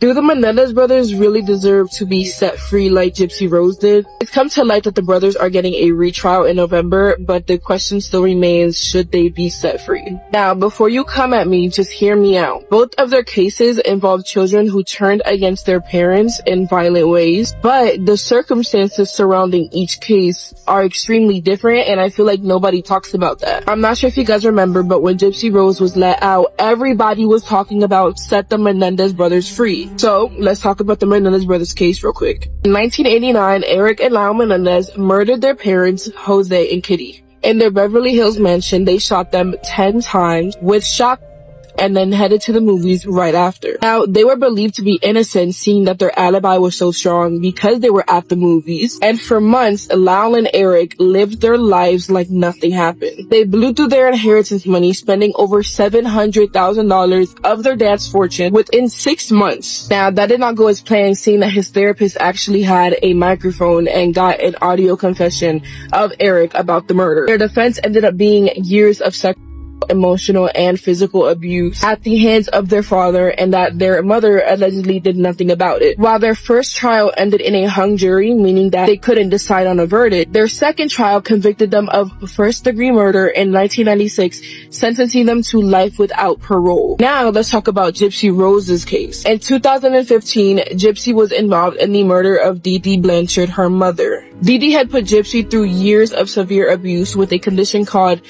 Do the Menendez brothers really deserve to be set free like Gypsy Rose did? It's come to light that the brothers are getting a retrial in November, but the question still remains, should they be set free? Now, before you come at me, just hear me out. Both of their cases involve children who turned against their parents in violent ways, but the circumstances surrounding each case are extremely different, and I feel like nobody talks about that. I'm not sure if you guys remember, but when Gypsy Rose was let out, everybody was talking about set the Menendez brothers free. So, let's talk about the Menendez brothers case real quick. In 1989, Eric and Lyle Menendez murdered their parents, Jose and Kitty. In their Beverly Hills mansion, they shot them 10 times with shotguns and then headed to the movies right after. Now, they were believed to be innocent, seeing that their alibi was so strong because they were at the movies. And for months, Lyle and Eric lived their lives like nothing happened. They blew through their inheritance money, spending over $700,000 of their dad's fortune within 6 months. Now, that did not go as planned, seeing that his therapist actually had a microphone and got an audio confession of Eric about the murder. Their defense ended up being years of sexual, emotional, and physical abuse at the hands of their father, and that their mother allegedly did nothing about it. While their first trial ended in a hung jury, meaning that they couldn't decide on a verdict, their second trial convicted them of first-degree murder in 1996, sentencing them to life without parole. Now, let's talk about Gypsy Rose's case. In 2015, Gypsy was involved in the murder of Dee Dee Blanchard, her mother. Dee Dee had put Gypsy through years of severe abuse with a condition called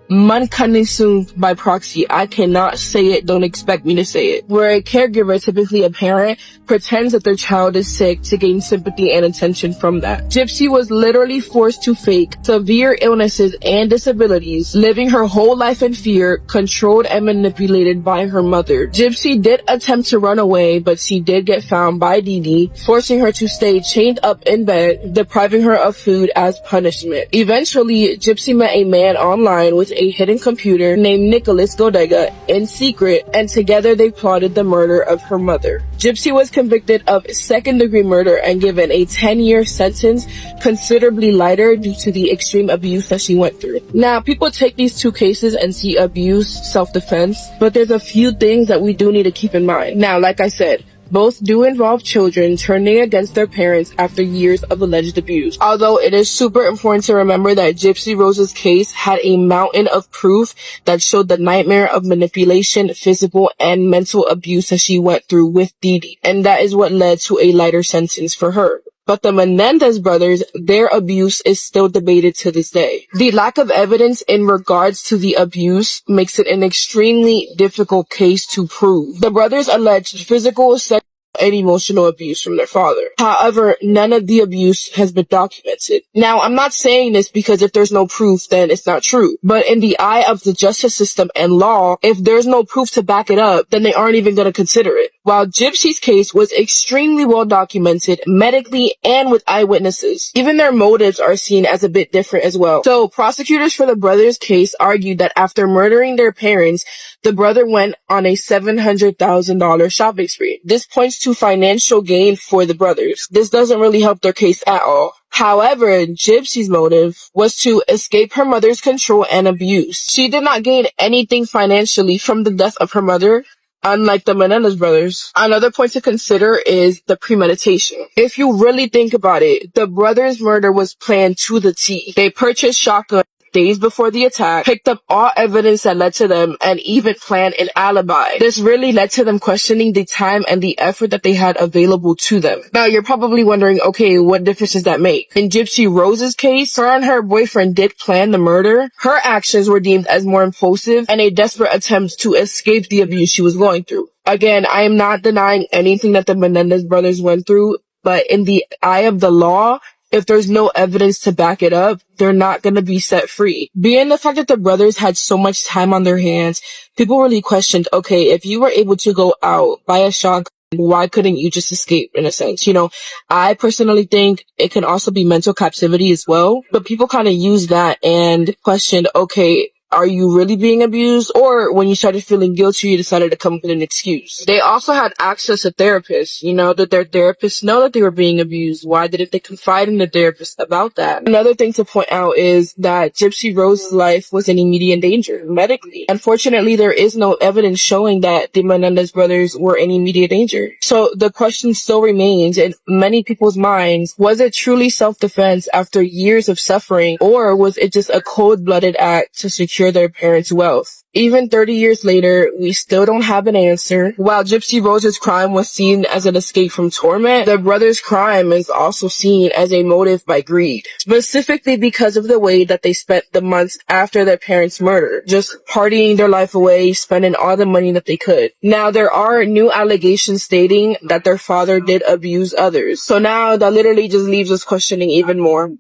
Munchausen by proxy. I cannot say it, don't expect me to say it. Where a caregiver, typically a parent, pretends that their child is sick to gain sympathy and attention from that. Gypsy was literally forced to fake severe illnesses and disabilities, living her whole life in fear, controlled and manipulated by her mother. Gypsy did attempt to run away, but she did get found by Dee Dee, forcing her to stay chained up in bed, depriving her of food as punishment. Eventually, Gypsy met a man online with a hidden computer named Nicholas Godega in secret, and together they plotted the murder of her mother. Gypsy was convicted of second-degree murder and given a 10-year sentence, considerably lighter due to the extreme abuse that she went through. Now, people take these two cases and see abuse, self-defense, but there's a few things that we do need to keep in mind. Now, like I said, both do involve children turning against their parents after years of alleged abuse. Although it is super important to remember that Gypsy Rose's case had a mountain of proof that showed the nightmare of manipulation, physical, and mental abuse that she went through with Dee Dee. And that is what led to a lighter sentence for her. But the Menendez brothers, their abuse is still debated to this day. The lack of evidence in regards to the abuse makes it an extremely difficult case to prove. The brothers alleged physical, sexual, and emotional abuse from their father. However, none of the abuse has been documented. Now, I'm not saying this because if there's no proof, then it's not true. But in the eye of the justice system and law, if there's no proof to back it up, then they aren't even going to consider it. While Gypsy's case was extremely well documented medically and with eyewitnesses, even their motives are seen as a bit different as well. So, prosecutors for the brothers' case argued that after murdering their parents, the brother went on a $700,000 shopping spree. This points to financial gain for the brothers. This doesn't really help their case at all. However, Gypsy's motive was to escape her mother's control and abuse. She did not gain anything financially from the death of her mother, unlike the Menendez brothers. Another point to consider is the premeditation. If you really think about it, the brothers' murder was planned to the T. They purchased shotguns days before the attack, picked up all evidence that led to them, and even planned an alibi. This really led to them questioning the time and the effort that they had available to them. Now, you're probably wondering, okay, what difference does that make? In Gypsy Rose's case, her and her boyfriend did plan the murder. Her actions were deemed as more impulsive and a desperate attempt to escape the abuse she was going through. Again, I am not denying anything that the Menendez brothers went through, but in the eye of the law, if there's no evidence to back it up, they're not going to be set free. Being the fact that the brothers had so much time on their hands, people really questioned, okay, if you were able to go out, buy a shotgun, why couldn't you just escape in a sense? You know, I personally think it can also be mental captivity as well, but people kind of use that and questioned, okay, are you really being abused? Or when you started feeling guilty, you decided to come up with an excuse. They also had access to therapists. Did their therapists know that they were being abused? Why didn't they confide in the therapist about that? Another thing to point out is that Gypsy Rose's life was in immediate danger medically. Unfortunately, there is no evidence showing that the Menendez brothers were in immediate danger. So the question still remains in many people's minds, was it truly self-defense after years of suffering, or was it just a cold-blooded act to secure their parents' wealth? Even 30 years later, we still don't have an answer. While Gypsy Rose's crime was seen as an escape from torment, the brothers' crime is also seen as a motive by greed, specifically because of the way that they spent the months after their parents' murder, just partying their life away, spending all the money that they could. Now, there are new allegations stating that their father did abuse others. So now that literally just leaves us questioning even more.